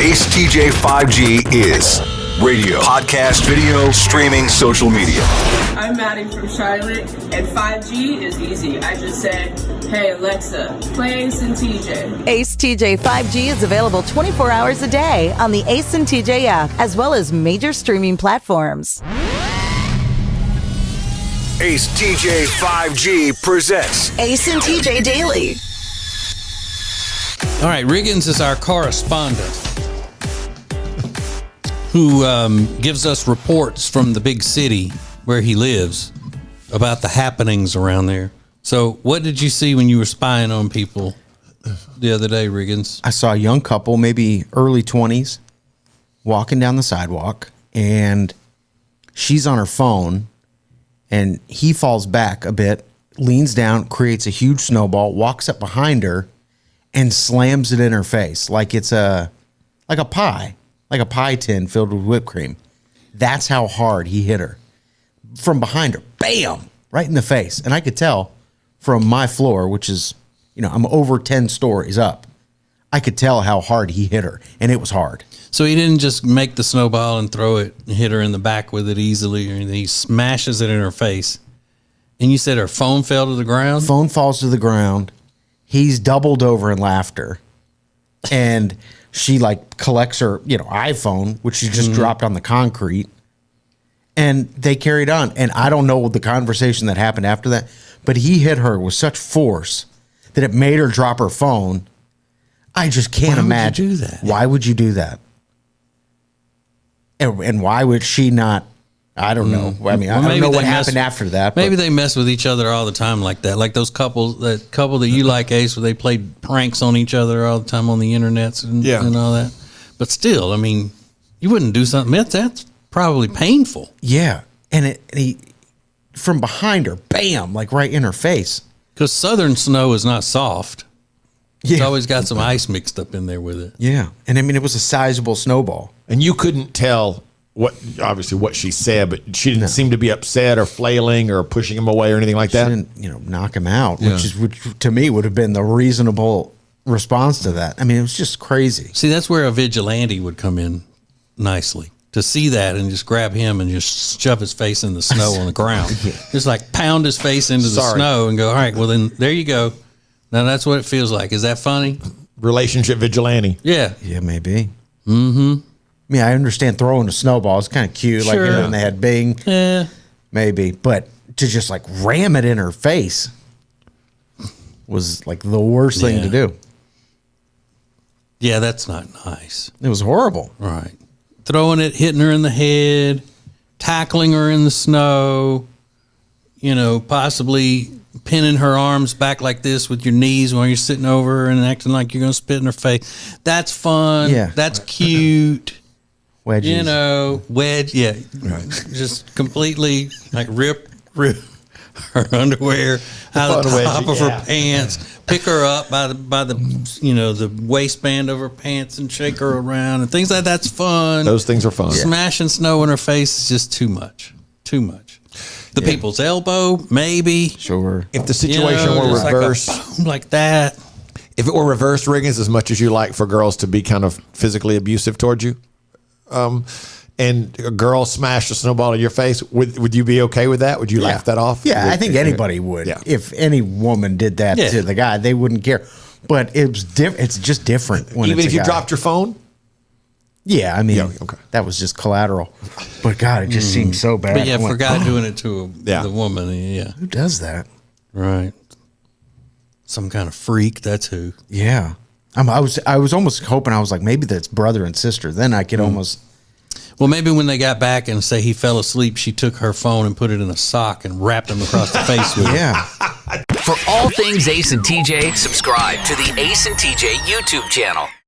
Ace TJ 5G is radio, podcast, video, streaming, social media. I'm Maddie from Charlotte, and 5G is easy. I just say, hey Alexa, play Ace and TJ. Ace TJ 5G is available 24 hours a day on the Ace and TJ app, as well as major streaming platforms. Ace TJ 5G presents Ace and TJ Daily. All right, Riggins is our correspondent who gives us reports from the big city where he lives about the happenings around there. So what did you see when you were spying on people the other day, Riggins? I saw a young couple, maybe early 20s, walking down the sidewalk, and she's on her phone, and he falls back a bit, leans down, creates a huge snowball, walks up behind her, and slams it in her face like it's a pie tin filled with whipped cream. That's how hard he hit her. From behind her, bam, right in the face. And I could tell from my floor, which is, I'm over 10 stories up, I could tell how hard he hit her, and it was hard. So he didn't just make the snowball and throw it and hit her in the back with it easily or anything. He smashes it in her face. And you said her phone fell to the ground? Phone falls to the ground. He's doubled over in laughter. And she collects her, iPhone, which she just dropped on the concrete. And they carried on. And I don't know the conversation that happened after that, but he hit her with such force that it made her drop her phone. I just can't imagine. Why would you do that? Why would you do that? And why would she not? I don't know. I mean, I don't know what happened after that. Maybe they mess with each other all the time like that. Like those couples, that couple that you like, Ace, where they played pranks on each other all the time on the internets and all that. But still, I mean, you wouldn't do something. That's probably painful. Yeah. And he, from behind her, bam, like right in her face. Because southern snow is not soft. Yeah. It's always got some ice mixed up in there with it. Yeah. And I mean, it was a sizable snowball. And you couldn't tell what she said, but she didn't seem to be upset or flailing or pushing him away or anything like that. She didn't, knock him out, which to me would have been the reasonable response to that. I mean, it was just crazy. See, that's where a vigilante would come in nicely. To see that and just grab him and just shove his face in the snow on the ground. Just like pound his face into the snow and go, all right, well then there you go. Now that's what it feels like. Is that funny? Relationship vigilante. Yeah. Yeah, maybe. Mm-hmm. I mean, I understand throwing a snowball. It's kind of cute. Sure. Like, when they had Bing. Yeah. Maybe. But to just ram it in her face was the worst thing to do. Yeah, that's not nice. It was horrible. Right. Throwing it, hitting her in the head, tackling her in the snow, possibly pinning her arms back like this with your knees while you're sitting over her and acting like you're going to spit in her face. That's fun. Yeah. That's cute. Wedges. Wedge. Yeah. Right. Just completely rip her underwear out of the top of her pants. Pick her up by the waistband of her pants and shake her around and things like that's fun. Those things are fun. Smashing snow in her face is just too much. Too much. The people's elbow, maybe. Sure. If the situation were reversed, like that. If it were reversed, Riggins, as much as you like for girls to be kind of physically abusive towards you, and a girl smashed a snowball in your face, would you be okay with that? Would you laugh that off? Yeah, I think anybody would. Yeah. If any woman did that to the guy, they wouldn't care. But it was it's just different when even if you dropped your phone. Yeah, I mean, that was just collateral. But God, it just seemed so bad. But for a guy doing it to the woman, who does that? Right. Some kind of freak. That's who. Yeah. I was almost hoping, I was like, maybe that's brother and sister. Then I could almost. Well, maybe when they got back and say he fell asleep, she took her phone and put it in a sock and wrapped him across the face with it. Yeah. For all things Ace and TJ, subscribe to the Ace and TJ YouTube channel.